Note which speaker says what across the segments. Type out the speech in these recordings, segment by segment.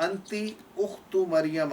Speaker 1: انتی اخت مریم،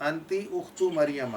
Speaker 1: انتی اخت مریم.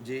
Speaker 1: جی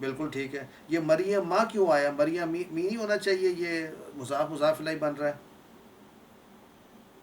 Speaker 1: بالکل ٹھیک ہے. یہ مریم ماں کیوں آیا؟ مریم می نہیں ہونا چاہیے، یہ مضاف مضاف الیہ بن رہا ہے.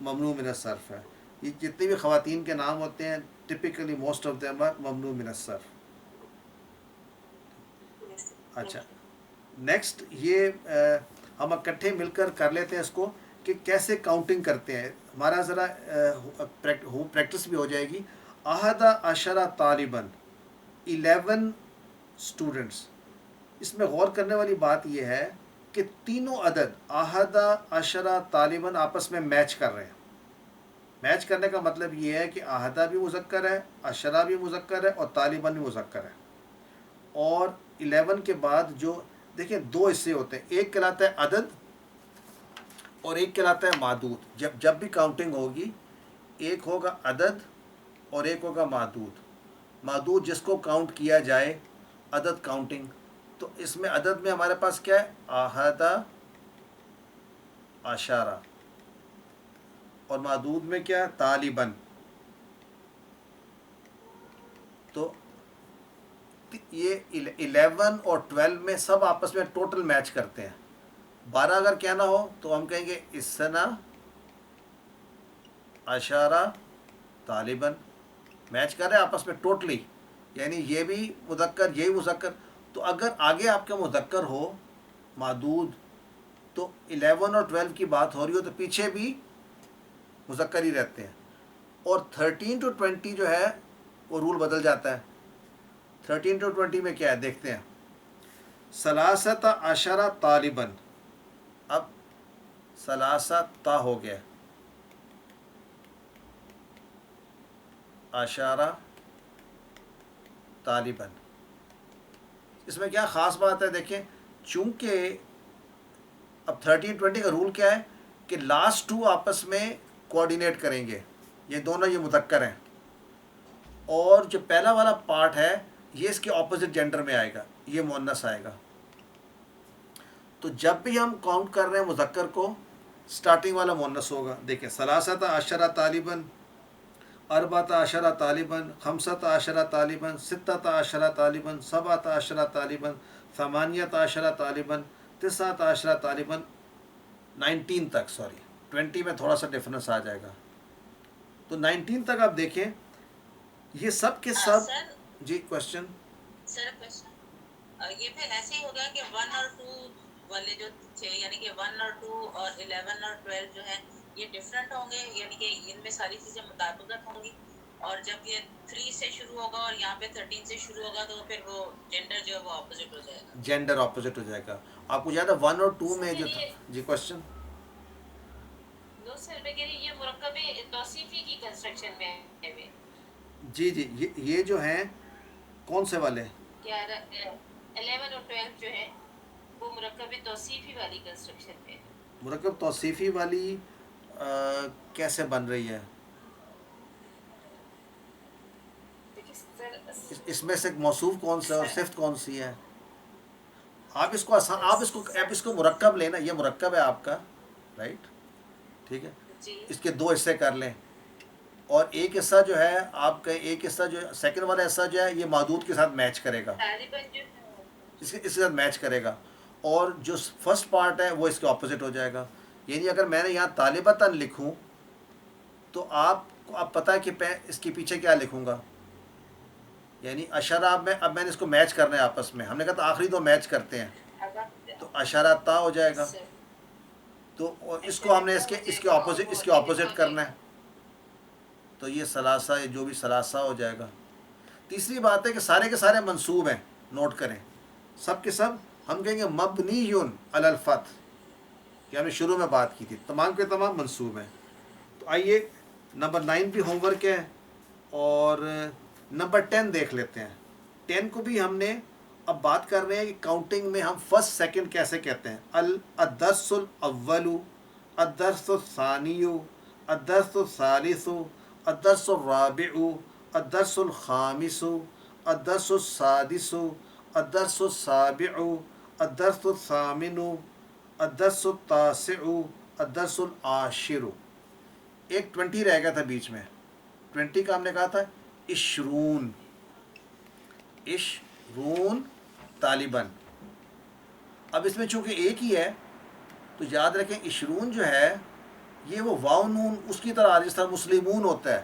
Speaker 1: ممنوع من الصرف ہے. یہ جتنی بھی خواتین کے نام ہوتے ہیں typically most of them are ممنوع من الصرف.
Speaker 2: yes,
Speaker 1: اچھا نیکسٹ یہ ہم اکٹھے مل کر کر لیتے ہیں اس کو کہ کیسے کاؤنٹنگ کرتے ہیں. ہمارا ذرا پریکٹس بھی ہو جائے گی. احدہ عشرہ طالباً 11 اسٹوڈنٹس. اس میں غور کرنے والی بات یہ ہے کہ تینوں عدد احدہ عشرہ طالباً آپس میں میچ کر رہے ہیں. میچ کرنے کا مطلب یہ ہے کہ احدہ بھی مذکر ہے، عشرہ بھی مذکر ہے اور طالباً بھی مذکر ہے. اور 11 کے بعد جو دیکھیں دو حصے ہوتے ہیں، ایک کہلاتا ہے عدد اور ایک کہلاتا ہے معدود. جب بھی کاؤنٹنگ ہوگی ایک ہوگا عدد اور ایک ہوگا معدود. معدود جس کو کاؤنٹ کیا جائے، عدد کاؤنٹنگ. تو اس میں عدد میں ہمارے پاس کیا ہے؟ احدہ عشرہ. اور معدود میں کیا ہے؟ طالباً. تو یہ 11 اور 12 میں سب آپس میں ٹوٹل میچ کرتے ہیں. 12 اگر کہنا ہو تو ہم کہیں گے اثنا عشرہ طالباً. میچ کر رہے ہیں آپس میں ٹوٹلی، یعنی یہ بھی مذکر یہی مذکر. تو اگر آگے آپ کا مذکر ہو معدود تو 11 اور 12 کی بات ہو رہی ہو تو پیچھے بھی مذکر ہی رہتے ہیں. اور 13 to 20 جو ہے وہ رول بدل جاتا ہے. 13 to 20 میں کیا ہے دیکھتے ہیں. ثلاثۃ عشرہ طالباً. اب ثلاثہ تا ہو گیا، عشرہ طالباً. اس میں کیا خاص بات ہے دیکھیں، چونکہ اب 13-20 کا رول کیا ہے کہ لاسٹ ٹو آپس میں کوآرڈینیٹ کریں گے. یہ دونوں یہ مذکر ہیں، اور جو پہلا والا پارٹ ہے یہ اس کے اپوزٹ جینڈر میں آئے گا، یہ مؤنث آئے گا. تو جب بھی ہم کاؤنٹ کر رہے ہیں مذکر کو، سٹارٹنگ والا مؤنث ہوگا. دیکھیں ثلاثۃ عشرہ طالباً، اربعۃ عشرہ طالباً، خمسۃ عشرہ طالباً، ستۃ عشرہ طالباً، سبعۃ عشرہ طالباً، ثمانیۃ عشرہ طالباً، تسعۃ عشرہ طالباً. 19 تک، سوری 20 میں تھوڑا سا ڈفرینس آ جائے گا. تو 19 تک آپ دیکھیں یہ سب کے سب.
Speaker 3: سر
Speaker 1: جی کوشچن.
Speaker 3: سر کوشچن یہ پھر ایسے ہی ہوگا کہ 1 اور 2 والے جو تھے، یعنی کہ 1 اور 2 اور 11 اور 12 جو ہے یہ ڈفرینٹ ہوں گے، یعنی کہ ان میں ساری چیزیں مطابقت ہوں گی. اور جب یہ 3 سے شروع ہوگا اور یہاں پہ 13 سے شروع ہوگا تو پھر وہ جینڈر جو ہے وہ اپوزٹ ہو جائے گا.
Speaker 1: جینڈر اپوزٹ ہو جائے گا. آپ کو یاد ہے 1 اور 2 میں جو تھا. جی کوشچن.
Speaker 3: دو سر میں کہہ رہی یہ مرکب توصیفی کی کنسٹرکشن میں ہے.
Speaker 1: جی جی یہ جو ہیں کون سے والے؟
Speaker 3: 11 اور 12 جو ہے وہ مرکب توصیفی والی کنسٹرکشن میں ہے.
Speaker 1: مرکب توصیفی والی کیسے بن رہی ہے؟ اس میں سے موصوف کون سا اور صفت کون سی ہے؟ آپ اس کو مرکب لینا، یہ مرکب ہے آپ کا، رائٹ؟ ٹھیک ہے، اس کے 2 حصے کر لیں، اور ایک حصہ جو ہے آپ کا، ایک حصہ جو سیکنڈ والا حصہ جو ہے یہ معدود کے ساتھ میچ کرے گا، اس کے ساتھ میچ کرے گا. اور جو فرسٹ پارٹ ہے وہ اس کے اپوزٹ ہو جائے گا. یعنی اگر میں نے یہاں طالبتاً لکھوں تو آپ کو اب پتہ ہے کہ اس کے پیچھے کیا لکھوں گا. یعنی اشارہ اب میں نے اس کو میچ کرنا ہے آپس میں. ہم نے کہا تو آخری 2 میچ کرتے ہیں تو اشارہ تا ہو جائے گا. تو اس کو ہم نے اس کے اپوزٹ کرنا ہے، تو یہ ثلاثہ جو بھی ثلاثہ ہو جائے گا. تیسری بات ہے کہ سارے کے سارے منصوب ہیں، نوٹ کریں سب کے سب. ہم کہیں گے مبنی علی الفتح، کہ ہم نے شروع میں بات کی تھی، تمام کے تمام منصوب ہیں. تو آئیے نمبر 9 بھی ہوم ورک ہے، اور نمبر 10 دیکھ لیتے ہیں. 10 کو بھی ہم نے اب بات کر رہے ہیں کہ کاؤنٹنگ میں ہم فرسٹ سیکنڈ کیسے کہتے ہیں. الدرس الاول، الدرس الثانی، الدرس الثالث، الدرس الرابع، الدرس الخامس، الدرس السادس، الدرس السابع، الدرس الثامن، الدرس التاسع، الدرس العاشر. ایک 20 رہ گیا تھا بیچ میں. 20 کا ہم نے کہا تھا عشرون، عشرون طالباً. اب اس میں چونکہ ایک ہی ہے تو یاد رکھیں عشرون جو ہے یہ وہ واو نون اس کی طرح جس طرح مسلمون ہوتا ہے.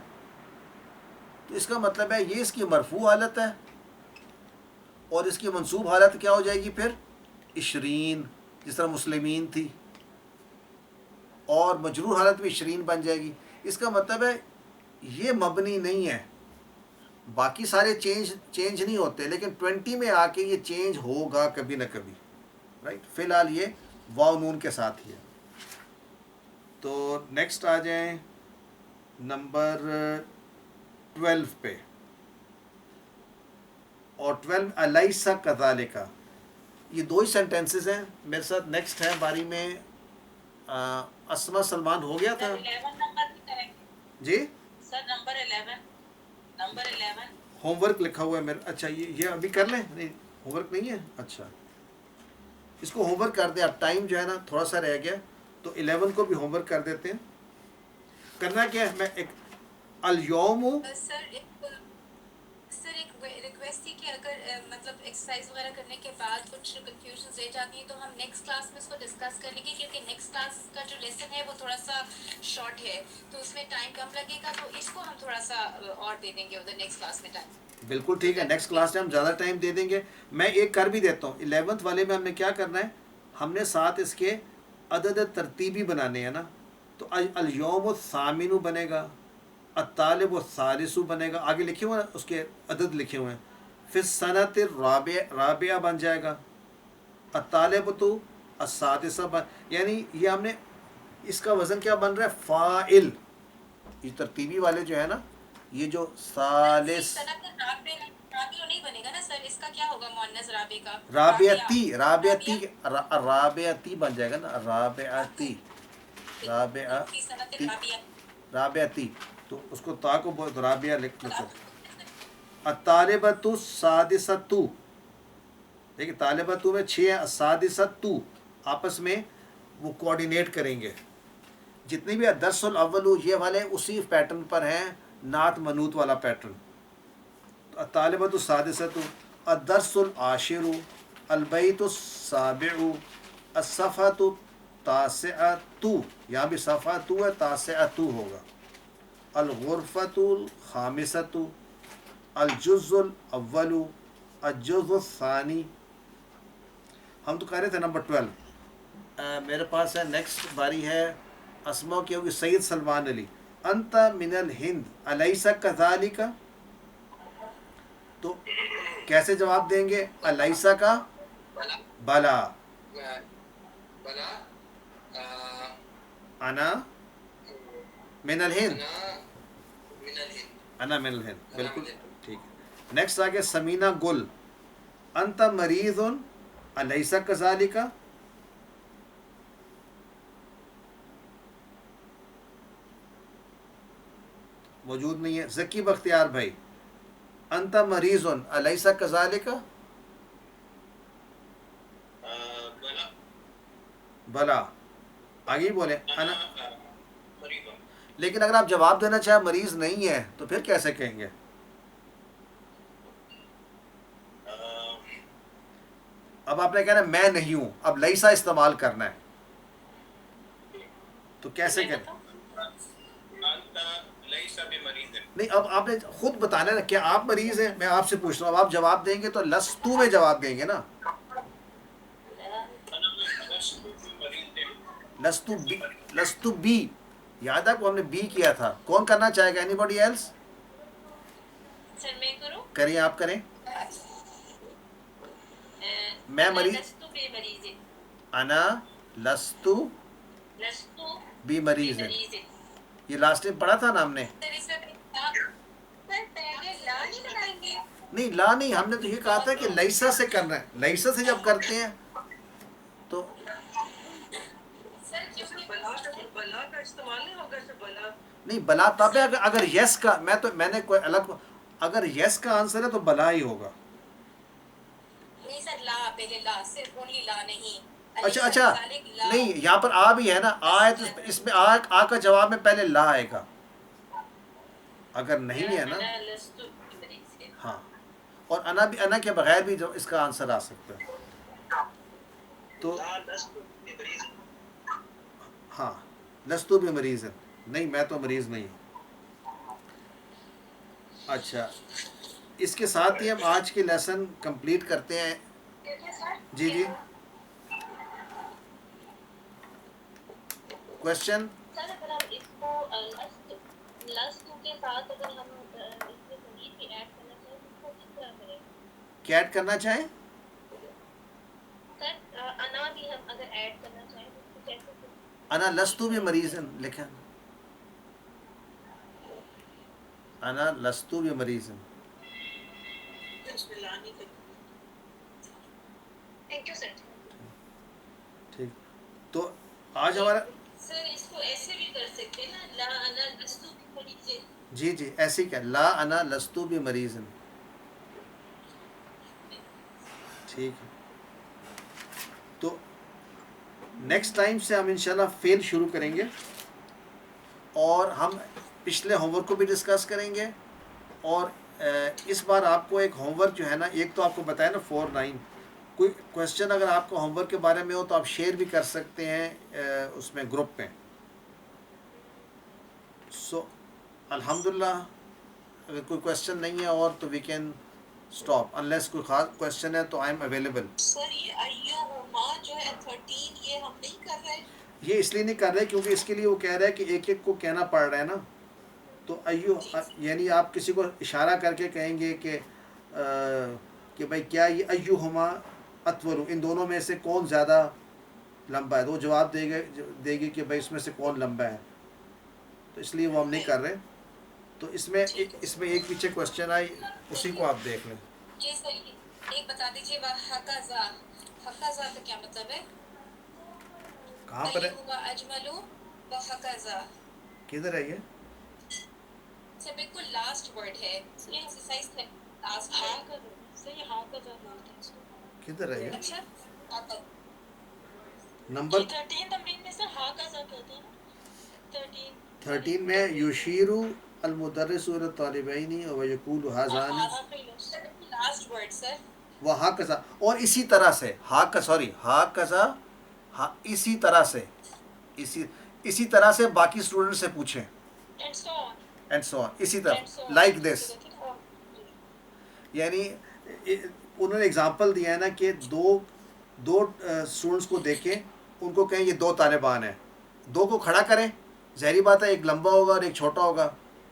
Speaker 1: تو اس کا مطلب ہے یہ اس کی مرفوع حالت ہے اور اس کی منصوب حالت کیا ہو جائے گی پھر عشرین، جس طرح مسلمین تھی، اور مجرور حالت بھی عشرین بن جائے گی. اس کا مطلب ہے یہ مبنی نہیں ہے. باقی سارے چینج نہیں ہوتے لیکن 20 میں آ کے یہ چینج ہوگا کبھی نہ کبھی، رائٹ. فی الحال یہ واو نون کے ساتھ ہی ہے. تو نیکسٹ آ جائیں نمبر 12 پہ. اور 12 الیسا کذالک. یہ دو ہی سینٹینسز ہیں میرے ساتھ. نیکسٹ ہے باری میں اسما سلمان ہو گیا تھا
Speaker 3: 11 نمبر بھی کریکٹ
Speaker 1: جی.
Speaker 3: سر. نمبر 11
Speaker 1: ہوم ورک لکھا ہوا ہے میرا. اچھا یہ ابھی کر لیں. نہیں ہوم ورک نہیں ہے. اچھا اس کو ہوم ورک کر دیں. اب ٹائم جو ہے نا تھوڑا سا رہ گیا تو 11 کو بھی ہوم ورک کر دیتے ہیں. کرنا کیا ہے میں ایک الیوم
Speaker 2: سر ایک ریکویسٹ تھی کہ اگر مطلب ایکسرسائز وغیرہ کرنے کے بعد کچھ کنفیوژنز رہ جاتی ہیں تو ہم نیکسٹ کلاس میں اس کو ڈسکس کر لیں گے، کیونکہ نیکسٹ کلاس کا جو لیسن ہے وہ تھوڑا سا شارٹ ہے تو اس میں ٹائم کم لگے گا، تو اس کو ہم تھوڑا سا اور دے دیں گے ادھر نیکسٹ کلاس میں ٹائم.
Speaker 1: بالکل ٹھیک ہے. نیکسٹ کلاس میں ہم زیادہ ٹائم دے دیں گے. میں ایک کر بھی دیتا ہوں. 11 والے میں ہم نے کیا کرنا ہے، ہم نے ساتھ اس کے عدد ترتیبی بنانے ہیں نا. تو الیوم الثامن بنے گا، الطالب الثالث بنے گا. آگے لکھے ہوئے ہیں اس کے عدد لکھے ہوئے ہیں. پھر السنۃ الرابعہ بن جائے گا، الطالبۃ السادسہ یعنی یہ ہم نے اس کا وزن کیا بن رہا ہے فاعل. یہ ترتیبی والے جو ہے نا یہ جو ثالث
Speaker 2: نہیں بنے گا نا سر، اس کا کیا ہوگا مؤنث رابع کا؟
Speaker 1: رابعتی بن جائے گا نا. رابعتی تو اس کو تا کو رابعہ لکھ لو. الطالبۃ السادسۃ، دیکھیں طالبۃ میں 6 ہیں، السادسۃ آپس میں وہ کوآرڈینیٹ کریں گے. جتنے بھی الدرس الاول یہ والے اسی پیٹرن پر ہیں، نعت منوط والا پیٹرن. الطالبۃ السادسۃ، الدرس العاشر، البیت السابع، الصفحۃ التاسعۃ، یہاں بھی صفحۃ ہے تاسعۃ ہوگا. الغرفۃ الخامسۃ، الجزء الاول، الجزء الثانی. ہم تو کہہ رہے تھے نمبر 12 میرے پاس ہے. نیکسٹ باری ہے اسماء کی ہوگی. سید سلمان علی، انت من الہند الیس کذالک. تو کیسے جواب دیں گے؟ الیسا کا بلا، انا من الہند، انا من الہند. بالکل ٹھیک ہے. نیکسٹ آگے سمینہ گل، انت مریض الیس کذالک. موجود نہیں ہے. ذکی بختیار بھائی، انت مریض الیس کذالک. بلا آگے ہی بولیں انا. لیکن اگر آپ جواب دینا چاہیں مریض نہیں ہے تو پھر کیسے کہیں گے؟ اب آپ نے کہنا میں نہیں ہوں، اب لیسا استعمال کرنا ہے تو کیسے کریں؟ نہیں اب آپ نے خود بتانا ہے کیا آپ مریض ہیں. میں آپ سے پوچھ رہا ہوں. اب آپ جواب دیں گے تو لستو میں جواب دیں گے نا. لستو بی، یاد ہے کو ہم نے بی کیا تھا. کون کرنا چاہے گا؟ Anybody else?
Speaker 2: سر میں کروں؟
Speaker 1: کریں آپ کریں. میں مریض، انا لستو بی مریض. یہ لاسٹ ٹائم پڑھا تھا نا ہم نے. نہیں لا نہیں، ہم نے تو یہ کہا تھا کہ لیسا سے کرنا ہے. لیسا سے جب کرتے ہیں تو نہیں بلا تب ہے اگر یس کا. میں نے کوئی الگ، اگر یس کا آنسر ہے تو بلا ہی ہوگا.
Speaker 2: نہیں سر لا لا پہلے لا صرف اونلی لا نہیں
Speaker 1: اچھا نہیں، یہاں پر آ بھی ہے نا، آ ہے تو اس میں آ کا جواب میں پہلے لا آئے گا، اگر نہیں ہے نا
Speaker 3: انا لست بمریض،
Speaker 1: ہاں، اور انا بھی، انا کے بغیر بھی جو اس کا آنسر آ سکتا ہے. تو ہاں لستو بھی مریض ہے، نہیں میں تو مریض نہیں ہوں. اچھا اس کے ساتھ ہی ہم آج کی لیسن کمپلیٹ کرتے ہیں. جی جی کوشچن.
Speaker 3: سر اگر ہم اس کو لست کے ساتھ اگر ہم اس میں ضمیر بھی ایڈ کرنا چاہیں تو اس کو کس طرح کریں؟
Speaker 1: کیا ایڈ کرنا چاہیں؟
Speaker 3: سر انا بھی ہم اگر ایڈ کرنا چاہیں تو اس کو کیسے کریں؟
Speaker 1: انا لستو بھی مریض لکھا، انا لستو بھی مریض.
Speaker 3: Thank you sir.
Speaker 1: ٹھیک، تو آج ہمارا
Speaker 3: سر اس کو ایسے بھی کر سکتے ہیں نا، لا انا لست بمریض.
Speaker 1: جی جی ایسے ہی کیا، لا انا لستو بھی مریض. ٹھیک ہے، تو نیکسٹ ٹائم سے ہم انشاءاللہ فعل شروع کریں گے، اور ہم پچھلے ہوم ورک کو بھی ڈسکس کریں گے. اور اس بار آپ کو ایک ہوم ورک جو ہے نا، ایک تو آپ کو بتایا نا 4-9، کوئی کویشچن اگر آپ کو ہوم ورک کے بارے میں ہو تو آپ شیئر بھی کر سکتے ہیں اس میں گروپ میں. سو الحمدللہ اگر کوئی کویشچن نہیں ہے اور تو وی کین اسٹاپ، انلیس کوئی خاص کویشچن ہے تو آئی ایم اویلیبل.
Speaker 3: سر یہ ایوہما جو ہے 13 یہ ہم نہیں کر رہے.
Speaker 1: یہ اس لیے نہیں کر رہے کیونکہ اس کے لیے وہ کہہ رہا ہے کہ ایک ایک کو کہنا پڑ رہا ہے نا. تو یعنی آپ کسی کو اشارہ کر کے کہیں گے کہ بھائی کیا یہ ایہما اطول، ان دونوں میں سے کون زیادہ لمبا ہے، تو وہ جواب دے گی کہ بھائی اس میں سے کون لمبا ہے. تو اس لیے وہ ہم نہیں کر رہے. تو اس میں ایک پیچھے کویشچن آئی، اسی کو آپ دیکھ لیں.
Speaker 2: جی سر ایک بتا دیجیے وَحَكَذَا، حَكَذَا کا کیا مطلب ہے؟
Speaker 1: کہاں پر ہے،
Speaker 2: ایہما اجمل وَحَكَذَا.
Speaker 1: کدھر ہے یہ؟
Speaker 2: سر بالکل لاسٹ ورڈ ہے یہ ایکسرسائز ہے، لاسٹ ورڈ. سر یہ ہاں کا بولتے ہیں اس کو.
Speaker 1: کدھر ہے یہ
Speaker 2: اچھا آتا
Speaker 1: نمبر؟
Speaker 2: 13 تمرین میں سر ہاں کا کہتے ہیں نا
Speaker 1: 13 میں یشیرو المدرس الطالبین ویقول ھذان
Speaker 2: لاسٹ ورڈ سر.
Speaker 1: وہ ہا کذا، اور اسی طرح سے ہا کذا، اسی طرح سے اسی طرح سے باقی اسٹوڈنٹ سے پوچھیں، اینڈ سو آن، اسی طرح لائک دس. یعنی انہوں نے اگزامپل دیا ہے نا کہ دو اسٹوڈنٹس کو دیکھیں، ان کو کہیں یہ دو طالبان ہیں، دو کو کھڑا کریں، ظاہری بات ہے ایک لمبا ہوگا اور ایک چھوٹا ہوگا.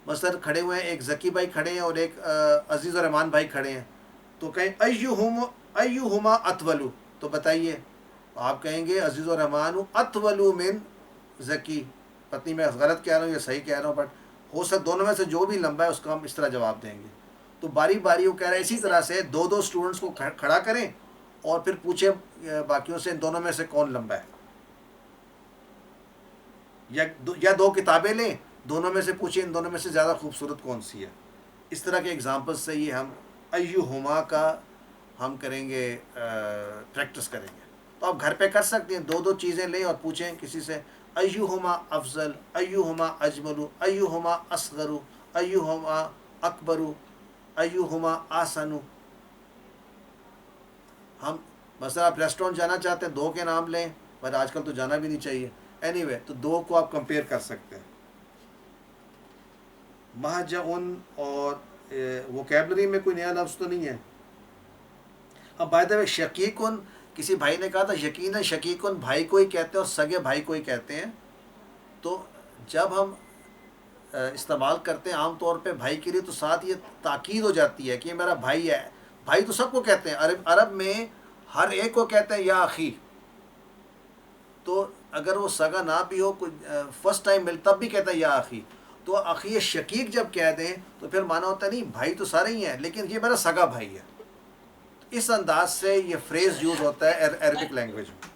Speaker 1: مثلا کھڑے ہوئے ہیں، ایک ذکی بھائی کھڑے ہیں اور ایک عزیز الرحمان بھائی کھڑے ہیں. تو کہیں ایہما اطول، تو بتائیے آپ کہیں گے عزیز الرحمان اطول من ذکی. پتنی میں غلط کہہ رہا ہوں یا صحیح کہہ رہا ہوں، بٹ ہو سکتا دونوں میں سے جو بھی لمبا ہے اس کو ہم اس طرح جواب دیں گے. تو باری باری وہ کہہ رہے ہیں اسی طرح سے دو اسٹوڈنٹس کو کھڑا کریں اور پھر پوچھیں باقیوں سے ان دونوں میں سے کون لمبا ہے. یا دو کتابیں لیں، دونوں میں سے پوچھیں ان دونوں میں سے زیادہ خوبصورت کون سی ہے. اس طرح کے اگزامپل سے یہ ہم ایہما کا ہم کریں گے، پریکٹس کریں گے. تو آپ گھر پہ کر سکتے ہیں، دو چیزیں لیں اور پوچھیں کسی سے ایہما افضل، ایہما اجمل، ایہما اصغر، ایہما اکبر، ایہما احسن. ہم مثلا آپ ریسٹورینٹ جانا چاہتے ہیں، دو کے نام لیں، پر آج کل تو جانا بھی نہیں چاہیے. اینی وے تو دو کو آپ کمپیئر کر سکتے ہیں. مہجعن اور ووکیبلری میں کوئی نیا لفظ تو نہیں ہے. اب بائی دا وے شقیقن، کسی بھائی نے کہا تھا یقیناً شقیقن بھائی کو ہی کہتے ہیں اور سگے بھائی کو ہی کہتے ہیں. تو جب ہم استعمال کرتے ہیں عام طور پہ بھائی کے لیے تو ساتھ یہ تاکید ہو جاتی ہے کہ یہ میرا بھائی ہے. بھائی تو سب کو کہتے ہیں، عرب میں ہر ایک کو کہتے ہیں یا اخی. تو اگر وہ سگا نہ بھی ہو، فرسٹ ٹائم مل تب بھی کہتا ہے یا اخی. تو اخی شقیق جب کہہ دیں تو پھر مانا ہوتا ہے نہیں بھائی تو سارے ہی ہیں لیکن یہ میرا سگا بھائی ہے. اس انداز سے یہ فریز یوز ہوتا ہے عربک لینگویج میں.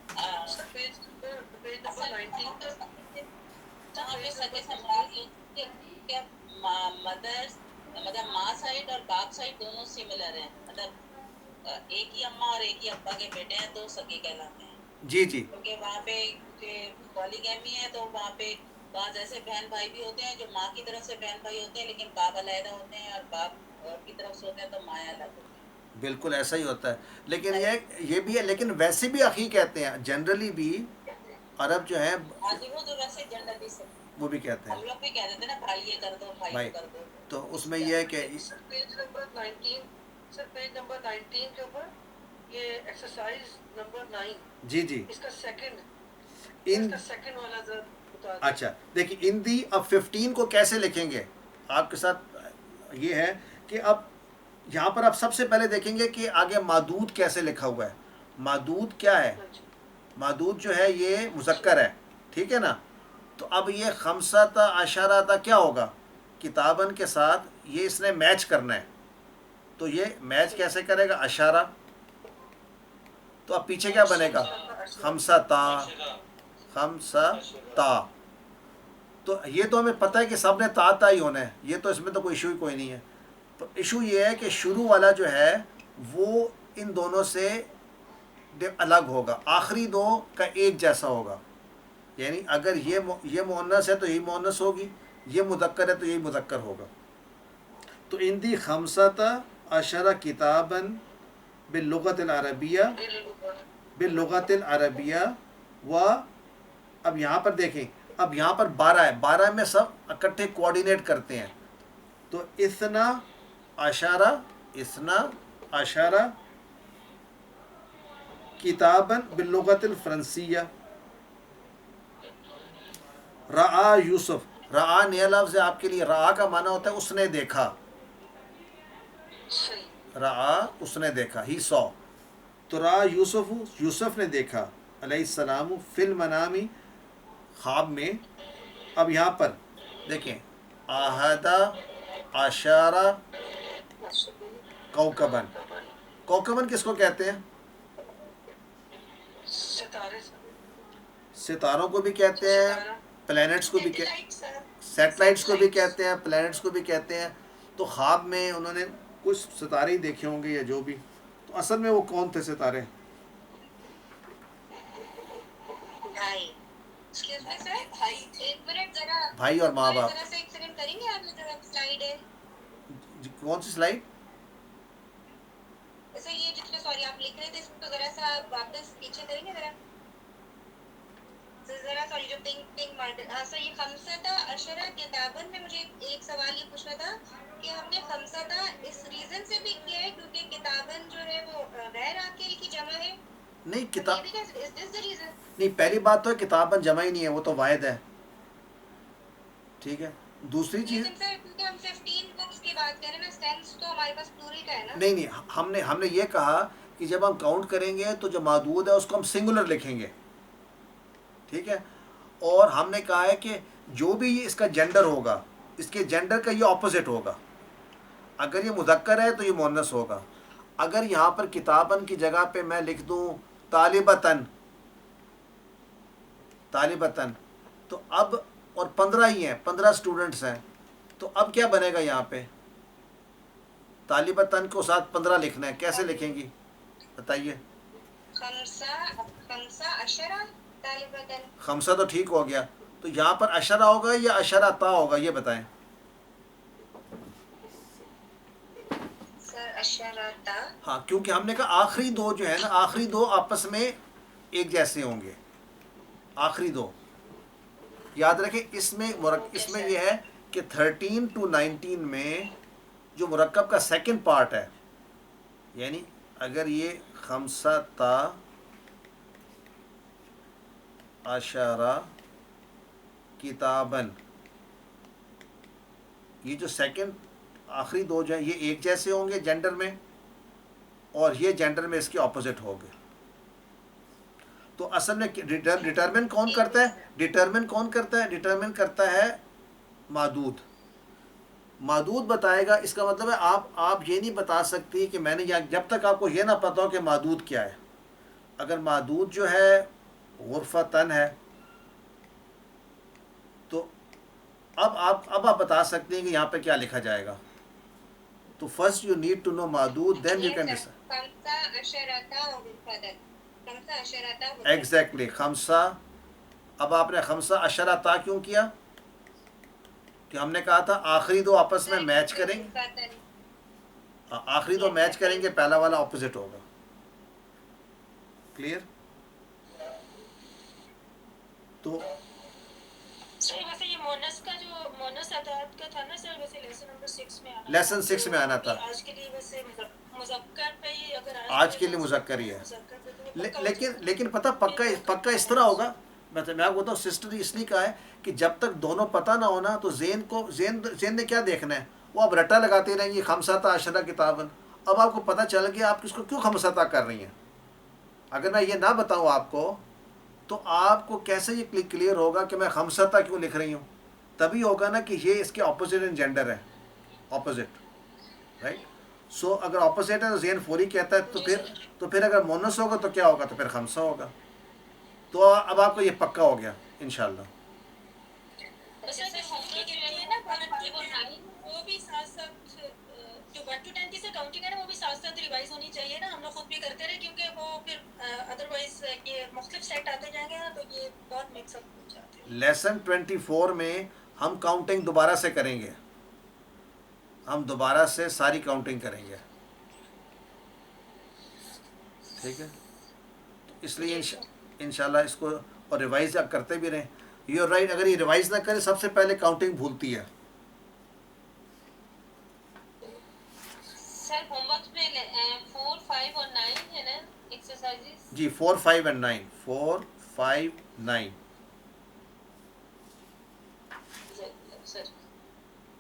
Speaker 3: مدر مطلب ماں سائڈ اور باپ سائڈ دونوں سملر ہیں، مطلب ایک ہی اماں اور ایک ہی ابا کے بیٹے ہیں تو سگے کہلاتے ہیں.
Speaker 1: جی جی
Speaker 3: کیونکہ وہاں پہ پالیگیمی ہے تو وہاں پہ بعض ایسے بہن بھائی بھی ہوتے ہیں جو ماں کی طرف سے بہن بھائی ہوتے ہیں لیکن باپ علیحدہ ہوتے ہیں، اور باپ کی طرف سے ہوتے ہیں تو ماں الگ ہوتی ہیں.
Speaker 1: بالکل ایسا ہی ہوتا ہے. لیکن یہ بھی ہے، لیکن ویسے بھی اخی کہتے ہیں جنرلی بھی. عرب جو ہیں
Speaker 3: ہاں جی، وہ تو ویسے جنرلی سے
Speaker 1: وہ بھی کہتے
Speaker 3: ہم
Speaker 1: ہیں
Speaker 3: لوگ بھی کہہ دیتے ہیں نا بھائی یہ کر دو، بھائی
Speaker 1: بھائی.
Speaker 3: وہ کر دو.
Speaker 1: تو اس میں یہ ہے کہ
Speaker 4: سر پیج نمبر 19، سر پیج نمبر 19 کے اوپر یہ ایکسرسائز نمبر 9
Speaker 1: جی جی
Speaker 4: اس کا سیکنڈ،
Speaker 1: ان
Speaker 4: اس کا سیکنڈ والا ذرا بتا دیں.
Speaker 1: اچھا دیکھیے ان دی اب 15 کو کیسے لکھیں گے آپ کے ساتھ یہ ہے کہ اب یہاں پر آپ سب سے پہلے دیکھیں گے کہ آگے مادود کیسے لکھا ہوا ہے. مادود کیا ہے؟
Speaker 4: ہاں جی،
Speaker 1: مادود جو ہے یہ مذکر ہے، ٹھیک ہے نا. تو اب یہ خمسہ عشرہ تا کیا ہوگا؟ کتابن کے ساتھ یہ اس نے میچ کرنا ہے. تو یہ میچ کیسے کرے گا؟ اشارہ. تو اب پیچھے کیا بنے گا؟ خمسہ تا، خمسہ تا. تو یہ تو ہمیں پتہ ہے کہ سب نے تا ہی ہونا ہے، یہ تو اس میں تو کوئی ایشو ہی کوئی نہیں ہے. تو ایشو یہ ہے کہ شروع والا جو ہے وہ ان دونوں سے الگ ہوگا، آخری دو کا ایک جیسا ہوگا. یعنی اگر یہ مؤنث ہے تو یہی مؤنث ہوگی، یہ مذکر ہے تو یہی مذکر ہوگا. تو ان دی خمسۃ عشرہ کتاباً باللغت العربیہ، باللغت العربیہ. و اب یہاں پر دیکھیں، اب یہاں پر 12 ہے، 12 میں سب اکٹھے کوآرڈینیٹ کرتے ہیں. تو اثنا عشرہ، اثنا عشرہ کتاباً باللغت الفرنسیہ. رعا یوسف، رعا نیا لفظ ہے آپ کے لیے. رعا کا معنی ہوتا ہے اس نے دیکھا،
Speaker 4: صحیح.
Speaker 1: رعا اس نے دیکھا، ہی سو. تو رعا یوسف، یوسف نے دیکھا علیہ السلام فی المنامی، خواب میں. اب یہاں پر دیکھیں آہدہ عشرہ کوکبن. کوکبن کس کو کہتے ہیں؟
Speaker 4: ستارے سے.
Speaker 1: ستاروں کو بھی کہتے ہیں، پلینٹس کو بھی سیٹلائٹس کو بھی کہتے ہیں، پلینٹس کو بھی کہتے ہیں. تو خواب میں انہوں نے کچھ ستارے ہی دیکھے ہوں گے یا جو بھی. تو اصل میں وہ کون تھے ستارے؟
Speaker 3: بھائی.
Speaker 2: ایکسکیوز می سر، ایک منٹ ذرا،
Speaker 1: بھائی اور ماں باپ.
Speaker 2: ذرا سا ایک سیکنڈ کریں گے آپ جو سلائیڈ ہے.
Speaker 1: کون سی سلائڈ؟
Speaker 2: سر یہ جس میں سوری آپ لکھ رہے تھے اس کو ذرا سا واپس پیچھے کریں گے ذرا. ذرا سوری جو پنک مارک سر، یہ خمسہ عشرہ کتابن میں مجھے ایک سوال یہ پوچھنا تھا کہ ہم نے خمسہ اس ریزن سے بھی کیا ہے کیونکہ کتابن جو ہے وہ غیر عاقل کی جمع ہے.
Speaker 1: نہیں
Speaker 2: یہ
Speaker 1: کتاب
Speaker 2: بھی is this the reason؟
Speaker 1: نہیں، پہلی بات تو ہے کتاباً جمع ہی نہیں ہے، وہ تو واحد ہے، ٹھیک ہے. دوسری چیز
Speaker 2: لیکن سر کیونکہ ہم 15 بکس کی بات کریں نا، سینس تو ہمارے پاس پلورل کا ہے نا.
Speaker 1: نہیں ہم نے یہ کہا کہ جب ہم کاؤنٹ کریں گے تو جو معدود ہے اس کو ہم سنگولر لکھیں گے، ٹھیک ہے. اور ہم نے کہا ہے کہ جو بھی اس کا جینڈر ہوگا، اس کے جینڈر کا یہ اپوزٹ ہوگا. اگر یہ مذکر ہے تو یہ مؤنث ہوگا. اگر یہاں پر کتابن کی جگہ پہ میں لکھ دوں طالبتن، طالبتن، تو اب اور 15 ہی ہیں، 15 اسٹوڈنٹس ہیں. تو اب کیا بنے گا یہاں پہ؟ طالبتن کو ساتھ 15 لکھنا ہے، کیسے لکھیں گی بتائیے؟
Speaker 2: خمسہ عشرہ طالبتن.
Speaker 1: خمسہ تو ٹھیک ہو گیا، تو یہاں پر عشرہ ہوگا یا عشرہ تا ہوگا یہ بتائیں.
Speaker 2: سر عشرہ تا.
Speaker 1: ہاں کیونکہ ہم نے کہا آخری دو جو ہے نا، آخری دو آپس میں ایک جیسے ہوں گے، آخری دو. یاد رکھیں اس میں اس میں یہ ہے کہ 13 to 19 میں جو مرکب کا سیکنڈ پارٹ ہے، یعنی اگر یہ خمسہ تا عشرہ کتابن، یہ جو سیکنڈ آخری دو جو ہیں یہ ایک جیسے ہوں گے جینڈر میں، اور یہ جینڈر میں اس کے اپوزٹ ہوں گے. تو اصل میں ڈٹرمن کون کرتا ہے؟ ڈٹرمن کون کرتا ہے؟ ڈٹرمن کرتا ہے معدود. معدود بتائے گا. اس کا مطلب ہے آپ یہ نہیں بتا سکتی کہ میں نے جب تک آپ کو یہ نہ پتا ہو کہ معدود کیا ہے. اگر معدود جو ہے غرفتن ہے تو اب آپ بتا سکتے ہیں کہ یہاں پہ کیا لکھا جائے گا. تو first you need to know معدود، دین یو کین ڈیسائڈ.
Speaker 2: خمسة عشرة غرفة خمسة عشرة غرفة
Speaker 1: ایگزیکٹلی خمسہ. اب آپ نے خمسہ عشرہ تا کیوں کیا؟ کہ ہم نے کہا تھا آخری دو آپس میں میچ کریں گے.
Speaker 2: غرفة
Speaker 1: آخری دو میچ کریں گے، پہلا والا اپوزٹ ہوگا. کلیئر؟ تو
Speaker 5: سر ویسے یہ مونس کا جو مونس اعداد کا تھا نا سر، ویسے لیسن نمبر 6 میں آنا
Speaker 1: لیسن 6 میں آنا تھا.
Speaker 5: آج کے لیے ویسے مذکر پہ ہی اگر
Speaker 1: آج کے لیے مذکر ہی ہے.
Speaker 5: مذکر پہ تو وہ پکا ہو جائے گا.
Speaker 1: لیکن پتہ پکا اس طرح ہوگا. میں آپ کو بتاؤں سسٹر اس لیے کہا ہے کہ جب تک دونوں پتہ نہ ہونا تو ذہن نے کیا دیکھنا ہے، وہ آپ رٹا لگاتے رہیں گے خمسہ عشرہ کتابن. اب آپ کو پتہ چل گیا آپ کس کو کیوں خمسہ کر رہی ہیں. اگر میں یہ نہ بتاؤں آپ کو تو آپ کو کیسے یہ کلیئر ہوگا کہ میں خمسہ کیوں لکھ رہی ہوں؟ تبھی ہوگا نا کہ یہ اس کے اپوزٹ ان جینڈر ہے، اپوزٹ رائٹ. سو اگر اپوزٹ ہے تو ذہن فوری کہتا ہے تو پھر اگر مونس ہوگا تو کیا ہوگا؟ تو پھر خمسہ ہوگا. تو اب آپ کو یہ پکا ہو گیا انشاءاللہ.
Speaker 5: بس ایسے ہوم ورک جو ہے نا 1 اور 9 وہ بھی ساتھ ساتھ جو 1 to 10 کی سے کاؤنٹنگ ہے نا وہ بھی ساتھ ساتھ ریوائز ہونی چاہیے نا. ہم لوگ خود بھی کرتے رہے کیونکہ وہ پھر ادروائز یہ مختلف سیٹ آتے جائیں گے نا تو یہ بہت مکس اپ ہو جاتے ہیں.
Speaker 1: لیسن 24 میں ہم کاؤنٹنگ دوبارہ سے کریں گے، ہم دوبارہ سے ساری کاؤنٹنگ کریں گے. ٹھیک ہے؟ اس لیے انشاءاللہ اس کو اور ریوائز آپ کرتے بھی رہیں. You are right. اگر یہ ریوائز نہ کرے سب سے پہلے کاؤنٹنگ بھولتی ہے.
Speaker 5: سر ہوم ورک میں 4 5 اور 9 ہے نا ایکسرسائزز.
Speaker 1: جی 4 5 and 9 4 5 9
Speaker 5: سر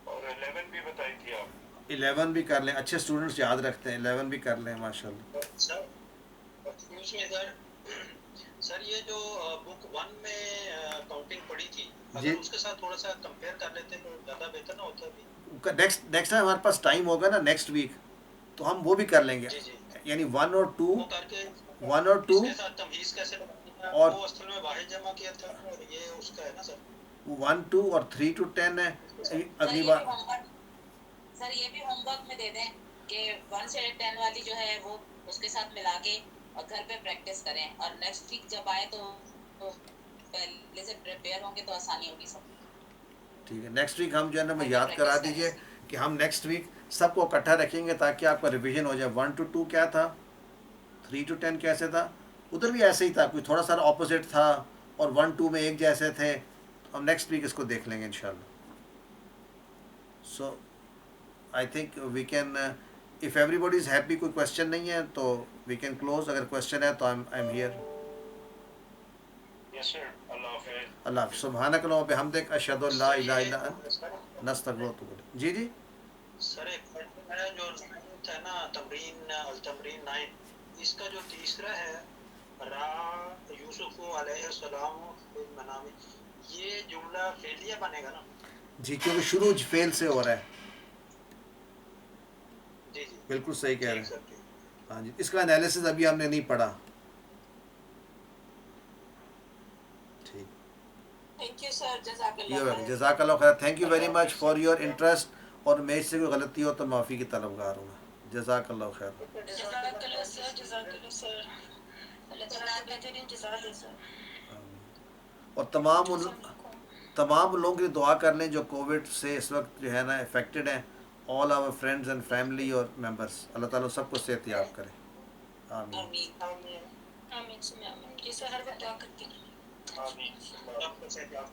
Speaker 6: اور 11 بھی بتائی تھی آپ.
Speaker 1: 11 بھی کر لیں. اچھے اسٹوڈنٹس یاد رکھتے ہیں. 11 بھی کر لیں ماشاءاللہ.
Speaker 7: سر ایکسکیوز می سر یہ جو بک 1 میں کاؤنٹنگ پڑھی تھی
Speaker 1: جی.
Speaker 7: اگر اس کے ساتھ تھوڑا سا کمپیئر کر لیتے تو زیادہ بہتر نہ ہوتا ابھی.
Speaker 1: نیکسٹ ٹائم ہمارے پاس ٹائم ہوگا نا نیکسٹ ویک تو ہم وہ بھی کر لیں گے.
Speaker 7: جی جی
Speaker 1: یعنی 1 اور 2
Speaker 7: وہ کر کے
Speaker 1: 1 اور 2
Speaker 7: اس کے ساتھ تمہیز کیسے بنانا ہے
Speaker 1: اور
Speaker 7: وہ اصل میں واحد جمع کیا تھا اور یہ اس کا ہے نا سر
Speaker 1: 1 2 اور 3 to 10 ہے. اگلی بار
Speaker 3: سر یہ بھی ہوم ورک میں دے دیں کہ 1 سے 10 والی جو ہے وہ اس کے ساتھ ملا کے اور گھر پہ پریکٹس کریں اور نیکسٹ ویک جب آئے تو پہلے سے پریپیئر ہوں گے تو آسانی ہوگی سب.
Speaker 1: ٹھیک ہے. نیکسٹ ویک ہم جو ہے نا میں یاد کرا دیجئے کہ ہم نیکسٹ ویک سب کو اکٹھا رکھیں گے تاکہ آپ کا ریویژن ہو جائے. 1 to 2 کیا تھا، 3 to 10 کیسے تھا، ادھر بھی ایسے ہی تھا، کوئی تھوڑا سا اپوزٹ تھا اور 1 2 میں ایک جیسے تھے. ہم نیکسٹ ویک اس کو دیکھ لیں گے انشاءاللہ. So I think we can if everybody is happy. کوئی کوشچن نہیں ہے تو وی کین کلوز. اگر کوشچن ہے تو آئی ایم ہیئر.
Speaker 6: یس سر. اللہ حافظ.
Speaker 1: اللہ حافظ. سبحانک اللہم و بحمدک اشہد ان لا الہ الا انت نستغفرک و اتوب الیک. جی جی
Speaker 7: سر ایک کوشچن ہے جو ہے نا تمرین التمرین 9 اس کا جو تیسرا ہے را یوسف علیہ السلام فی المنام یہ جملہ فعلیہ بنے گا نا؟
Speaker 1: جی کیونکہ شروع فعل سے ہو رہا ہے.
Speaker 7: جی جی
Speaker 1: بالکل صحیح کہہ رہے
Speaker 7: ٹھیک
Speaker 1: ہیں.
Speaker 7: سر ٹھیک.
Speaker 1: ہاں جی اس کا انالیسز ابھی ہم نے نہیں پڑھا. ٹھیک.
Speaker 5: Thank you sir. جزاک اللہ خیر.
Speaker 1: جزاک اللہ خیر. Thank you very much for your interest. اور میرے سے کوئی غلطی ہو تو معافی کی طلبگار ہوں میں. جزاک اللہ خیر.
Speaker 5: جزاک اللہ سر. جزاک اللہ سر. اللہ تعالیٰ کو بہترین جزا دے سر.
Speaker 1: اور تمام لوگوں کے لیے دعا کر لیں جو کووڈ سے اس وقت جو ہے نا افیکٹڈ ہیں. آل آور فرینڈز اینڈ فیملی اور ممبرس. اللہ تعالیٰ سب کو صحت یاب کرے. آمین.
Speaker 5: آمین. آمین. جی سر ہر وقت دعا کرتے ہیں.
Speaker 6: آمین.
Speaker 7: آپ کو صحت یاب.